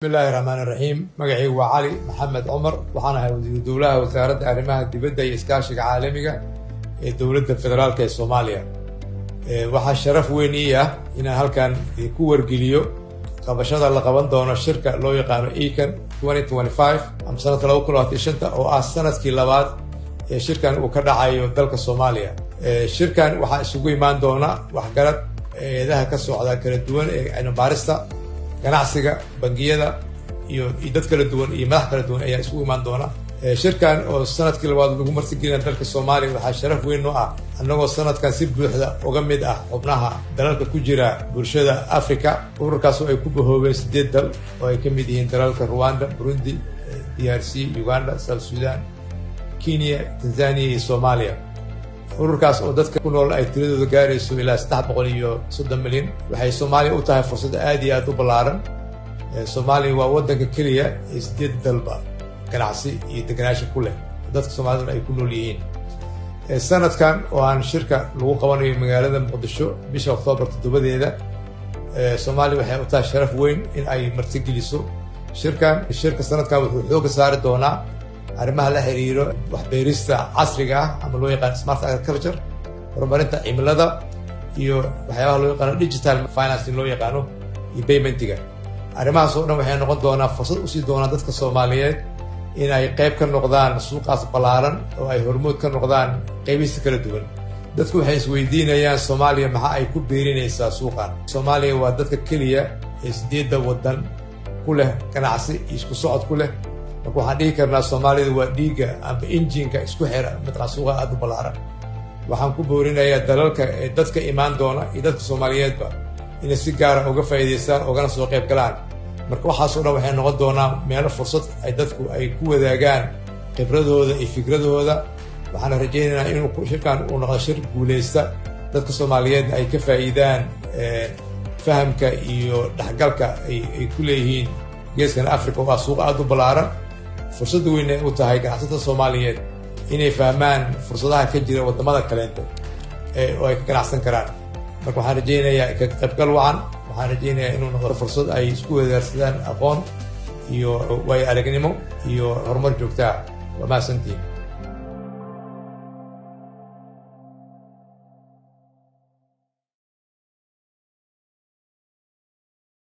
بسم الله الرحمن الرحيم مقعي وعلي محمد عمر وحنا وزير الدولة وزارة أرمها دبدة يسكاشك عالمية الدولة الفدرالية الصومالية وحا الشرف وينية إن هالكان كور جليو قبشة الله قبل دون الشركة لو يقام إيكن 2025 أم سنة لو كلها تشنت أو سنة كيلوات شركة وكذا عيو دلك الصومالية شركة وحا سوي مان دونا وحكرت ده كسو على كردون إنه بارستا ganacsiga bangiyada iyo dad kala duwan iyo madax kala duwan ayaa isugu imaan doona shirkan oo sanadkii labaad lagu martigelin dalka Soomaaliya waxa sharaf weyn u ah annagoo sanadkan si buuxda uga mid ah xubnaha dalalka ku jira bulshada Afrika ururkaas oo ay ku bahoobeen 8 dal oo ay ka mid yihiin dalalka Rwanda, Burundi, DRC, Uganda, South Sudan, Kenya, Tanzania iyo Soomaaliya ururkaas oo dadka ku nool ay tiradooda gaarayso ilaa 330 milyan waxay Soomaaliya u tahay fursad aad iyo aad u ballaaran Soomaaliya waa wadanka kaliya ee 8 dalba ganacsi iyo deganaansho ku leh dadka Soomaalida ay ku nool yihiin sanadkan oo aan shirka lagu qabanayo magaalada Muqdisho bisha Oktoobar 7deeda Soomaaliya waxay u tahay sharaf weyn in ay martigeliso shirka sanadkan wuxuu xoog saari doonaa arrimaha la xiriiro wax beerista casriga ah ama loo yaqaan smart agriculture horumarinta cimilada iyo waxyaabaha loo yaqaan digital financing loo yaqaano iyo paymentiga arrimahaas oo dhan waxay noqon doonaa fursad u sii doonaa dadka Soomaaliyeed in ay qayb ka noqdaan suuqaas ballaaran oo ay hormuud ka noqdaan qaybista kala duwan dadku waxay isweydiinayaan Soomaaliya maxaa ay ku beerinaysaa suuqan Soomaaliya waa dadka kaliya ee 8 wadan ku leh ganacsi isku socod ku leh waxaan dhihi karnaa Soomaalida waa dhiiga ama injinka isku xira mid suuqa aad u ballaaran waxaan ku boorinayaa dalalka ee dadka imaan doona iyo dadka Soomaaliyeedba in si gaar ah uga faa'iideystaan oo gana soo qayb galaan marka waxaas oo dhan waxay noqon doonaa meel fursad ay dadku ay ku wadaagaan khibradooda iyo fikradooda waxaan rajaynayaa inuu shirkan uu noqdo shir guuleysta dadka Soomaaliyeed ay ka faa'iidaan fahamka iyo dhaxgalka ay ku leeyihiin geeskan Afrika waa suuq aad u ballaaran fursad weyn ay u tahay ganacsatada Soomaaliyeed inay fahmaan fursadaha ka jira wadamada kale oo ay ka ganacsan karaan marka waxaan rajaynayaa ka qaybgal wacan waxaan rajaynayaa inuu noqdo fursad ay isku wadaarsadaan aqoon iyo way aragnimo iyo horumar joogto ah waa mahadsantihiin